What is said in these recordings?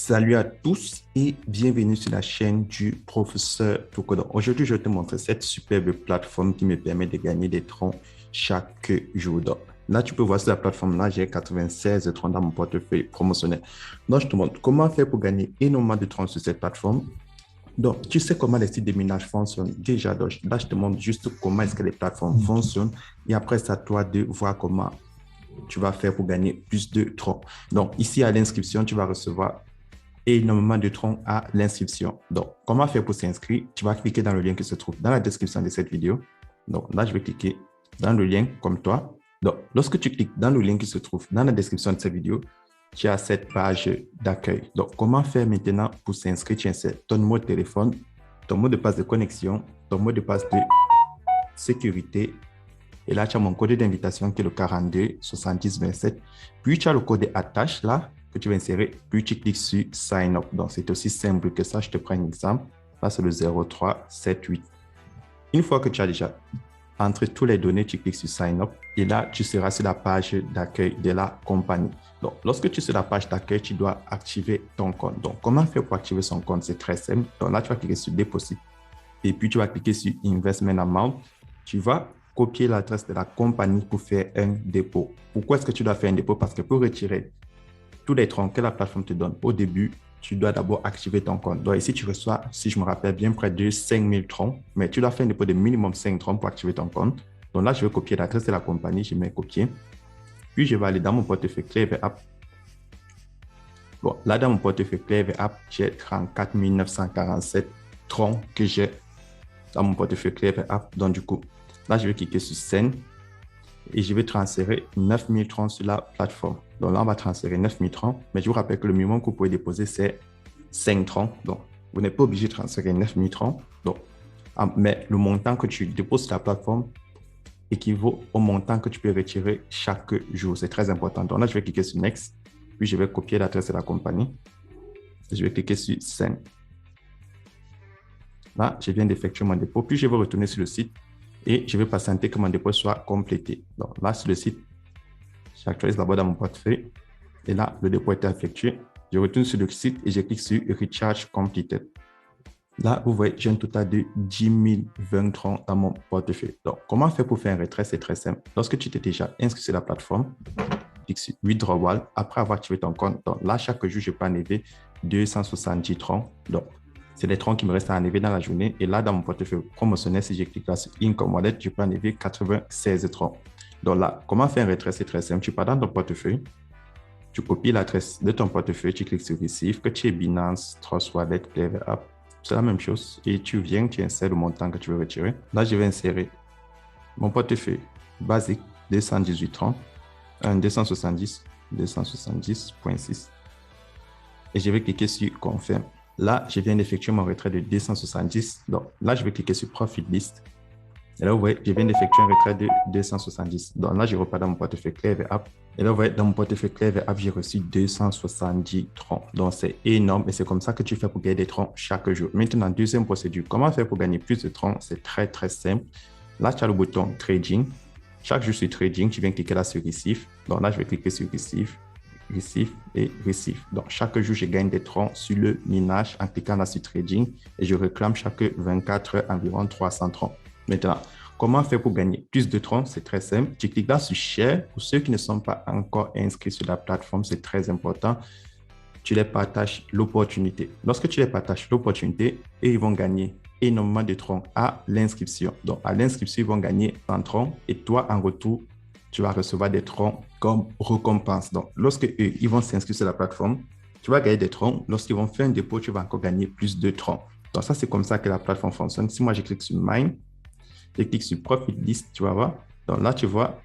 Salut à tous et bienvenue sur la chaîne du professeur Tokodon. Aujourd'hui, je vais te montrer cette superbe plateforme qui me permet de gagner des troncs chaque jour. Donc, là, tu peux voir sur la plateforme, là, j'ai 96 troncs dans mon portefeuille promotionnel. Donc, je te montre comment faire pour gagner énormément de troncs sur cette plateforme. Donc, tu sais comment les sites de minage fonctionnent déjà. Donc, là, je te montre juste comment est-ce que les plateformes fonctionnent. Et après, c'est à toi de voir comment tu vas faire pour gagner plus de troncs. Donc, ici, à l'inscription, tu vas recevoir énormément de troncs à l'inscription. Donc, comment faire pour s'inscrire? Tu vas cliquer dans le lien qui se trouve dans la description de cette vidéo. Donc, là, je vais cliquer dans le lien comme toi. Donc, lorsque tu cliques dans le lien qui se trouve dans la description de cette vidéo, tu as cette page d'accueil. Donc, comment faire maintenant pour s'inscrire? Tu insères ton numéro de téléphone, ton mot de passe de connexion, ton mot de passe de sécurité. Et là, tu as mon code d'invitation qui est le 42 70 27. Puis, tu as le code attache là que tu vas insérer. Puis, tu cliques sur Sign Up. Donc, c'est aussi simple que ça. Je te prends un exemple. Là, c'est le 0378. Une fois que tu as déjà entré toutes les données, tu cliques sur Sign Up. Et là, tu seras sur la page d'accueil de la compagnie. Donc, lorsque tu es sur la page d'accueil, tu dois activer ton compte. Donc, comment faire pour activer son compte? C'est très simple. Donc, là, tu vas cliquer sur Deposit. Et puis, tu vas cliquer sur Investment Amount. Tu vas copier l'adresse de la compagnie pour faire un dépôt. Pourquoi est-ce que tu dois faire un dépôt? Parce que pour retirer tous les troncs que la plateforme te donne au début, tu dois d'abord activer ton compte. Donc ici, tu reçois, si je me rappelle bien, près de 5000 troncs, mais tu dois faire un dépôt de minimum 5 troncs pour activer ton compte. Donc là, je vais copier l'adresse de la compagnie, je mets copier. Puis, je vais aller dans mon portefeuille Clever App. Bon, là, dans mon portefeuille Clever App, j'ai 34 947 troncs que j'ai dans mon portefeuille Clever App. Donc, du coup, là, je vais cliquer sur Send et je vais transférer 9000 troncs sur la plateforme. Donc là, on va transférer 9000 troncs, mais je vous rappelle que le minimum que vous pouvez déposer, c'est 5 troncs. Donc, vous n'êtes pas obligé de transférer 9000 troncs. Donc, mais le montant que tu déposes sur la plateforme équivaut au montant que tu peux retirer chaque jour. C'est très important. Donc là, je vais cliquer sur Next, puis je vais copier l'adresse de la compagnie. Je vais cliquer sur Send. Là, je viens d'effectuer mon dépôt, puis je vais retourner sur le site et je vais patienter que mon dépôt soit complété. Donc là, sur le site, j'actualise d'abord dans mon portefeuille et là, le dépôt a été effectué. Je retourne sur le site et je clique sur Recharge Completed. Là, vous voyez, j'ai un total de 10 020 troncs dans mon portefeuille. Donc, comment faire pour faire un retrait? C'est très simple. Lorsque tu t'es déjà inscrit sur la plateforme, clique sur Withdrawal. Après avoir activé ton compte, donc là, chaque jour, je peux enlever 270 troncs. Donc, c'est les troncs qui me restent à enlever dans la journée. Et là, dans mon portefeuille promotionnel, si je clique là sur Income Wallet, je peux enlever 96 troncs. Donc là, comment faire un retrait? C'est très simple. Tu pars dans ton portefeuille, tu copies l'adresse de ton portefeuille, tu cliques sur Receive, que tu aies Binance, Trust Wallet, Clever App, c'est la même chose. Et tu viens, tu insères le montant que tu veux retirer. Là, je vais insérer mon portefeuille basique, 218 troncs, 270, 270.6. Et je vais cliquer sur Confirm. Là, je viens d'effectuer mon retrait de 270. Donc là, je vais cliquer sur Profit List. Et là, vous voyez, je viens d'effectuer un retrait de 270. Donc là, je repars dans mon portefeuille Clever App. Et là, vous voyez, dans mon portefeuille Clever App, j'ai reçu 270 troncs. Donc, c'est énorme et c'est comme ça que tu fais pour gagner des troncs chaque jour. Maintenant, deuxième procédure. Comment faire pour gagner plus de troncs? C'est très, très simple. Là, tu as le bouton Trading. Chaque jour sur Trading, tu viens cliquer là sur Receive. Donc là, je vais cliquer sur Receive, Receive et Receive. Donc, chaque jour, je gagne des troncs sur le minage en cliquant là sur Trading et je réclame chaque 24 heures environ 300 troncs. Maintenant, comment faire pour gagner plus de troncs? C'est très simple. Tu cliques là sur Share. Pour ceux qui ne sont pas encore inscrits sur la plateforme, c'est très important. Tu les partages l'opportunité. Lorsque tu les partages l'opportunité, ils vont gagner énormément de troncs à l'inscription. Donc, à l'inscription, ils vont gagner 100 troncs et toi, en retour, tu vas recevoir des troncs comme récompense. Donc, lorsque eux, ils vont s'inscrire sur la plateforme, tu vas gagner des troncs. Lorsqu'ils vont faire un dépôt, tu vas encore gagner plus de troncs. Donc, ça, c'est comme ça que la plateforme fonctionne. Si moi, je clique sur Mine, je clique sur Profit List, tu vas voir. Donc là, tu vois,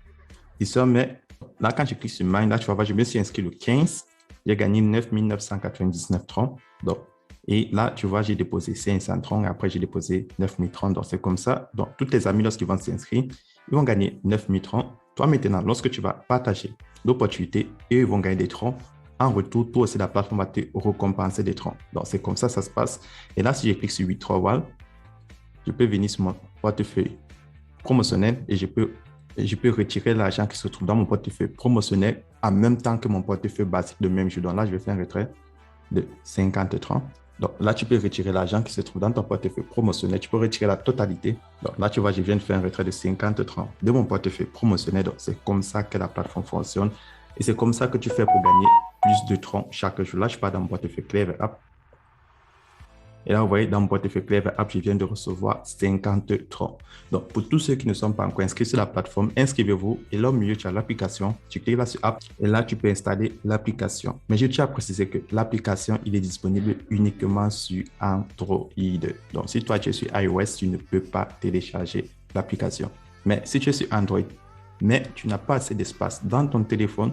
mais là, quand je clique sur Mine, là, tu vas voir, je me suis inscrit le 15. J'ai gagné 9 999 troncs. Donc, et là, tu vois, j'ai déposé 500 troncs. Après, j'ai déposé 9000 troncs. Donc, c'est comme ça. Donc, tous tes amis, lorsqu'ils vont s'inscrire, ils vont gagner 9000 troncs. Toi, maintenant, lorsque tu vas partager l'opportunité, ils vont gagner des troncs. En retour, toi aussi, la plateforme va te récompenser des troncs. Donc, c'est comme ça ça se passe. Et là, si je clique sur Withdrawal, je peux venir sur mon portefeuille promotionnel et je peux retirer l'argent qui se trouve dans mon portefeuille promotionnel en même temps que mon portefeuille basique de même jour. Donc là, je vais faire un retrait de 50 troncs. Donc là, tu peux retirer l'argent qui se trouve dans ton portefeuille promotionnel. Tu peux retirer la totalité. Donc là, tu vois, je viens de faire un retrait de 50 troncs de mon portefeuille promotionnel. Donc c'est comme ça que la plateforme fonctionne. Et c'est comme ça que tu fais pour gagner plus de troncs chaque jour. Là, je pars dans mon portefeuille Clever App. Et là, vous voyez, dans mon portefeuille Clever App, je viens de recevoir 50 troncs. Donc, pour tous ceux qui ne sont pas encore inscrits sur la plateforme, inscrivez-vous. Et là, au milieu, tu as l'application. Tu cliques là sur App. Et là, tu peux installer l'application. Mais je tiens à préciser que l'application, il est disponible uniquement sur Android. Donc, si toi, tu es sur iOS, tu ne peux pas télécharger l'application. Mais si tu es sur Android, mais tu n'as pas assez d'espace dans ton téléphone,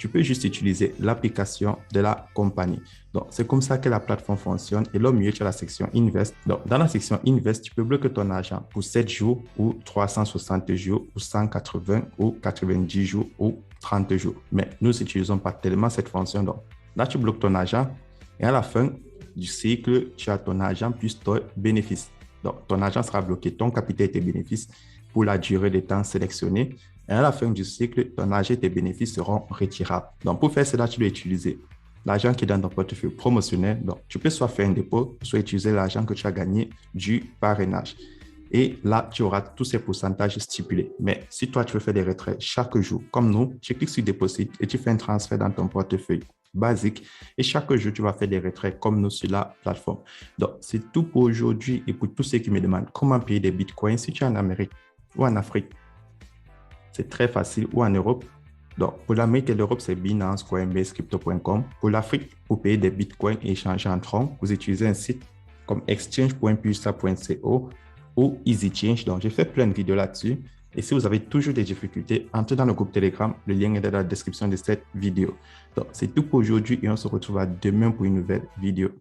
tu peux juste utiliser l'application de la compagnie. Donc, c'est comme ça que la plateforme fonctionne. Et là, au milieu, tu as la section Invest. Donc, dans la section Invest, tu peux bloquer ton argent pour 7 jours ou 360 jours ou 180 ou 90 jours ou 30 jours. Mais nous n'utilisons pas tellement cette fonction. Donc, là, tu bloques ton argent et à la fin du cycle, tu as ton argent plus ton bénéfice. Donc, ton argent sera bloqué, ton capital et tes bénéfices pour la durée de temps sélectionnée. Et à la fin du cycle, ton argent et tes bénéfices seront retirables. Donc, pour faire cela, tu dois utiliser l'argent qui est dans ton portefeuille promotionnel. Donc, tu peux soit faire un dépôt, soit utiliser l'argent que tu as gagné du parrainage. Et là, tu auras tous ces pourcentages stipulés. Mais si toi, tu veux faire des retraits chaque jour, comme nous, tu cliques sur Déposit et tu fais un transfert dans ton portefeuille basique. Et chaque jour, tu vas faire des retraits comme nous sur la plateforme. Donc, c'est tout pour aujourd'hui. Et pour tous ceux qui me demandent comment payer des bitcoins, si tu es en Amérique ou en Afrique, c'est très facile, ou en Europe. Donc, pour l'Amérique et l'Europe, c'est Binance, Coinbase, Crypto.com. Pour l'Afrique, pour payer des bitcoins et échanger en troncs, vous utilisez un site comme exchange.pulsar.co ou EasyChange. Donc, j'ai fait plein de vidéos là-dessus. Et si vous avez toujours des difficultés, entrez dans le groupe Telegram. Le lien est dans la description de cette vidéo. Donc, c'est tout pour aujourd'hui et on se retrouve demain pour une nouvelle vidéo.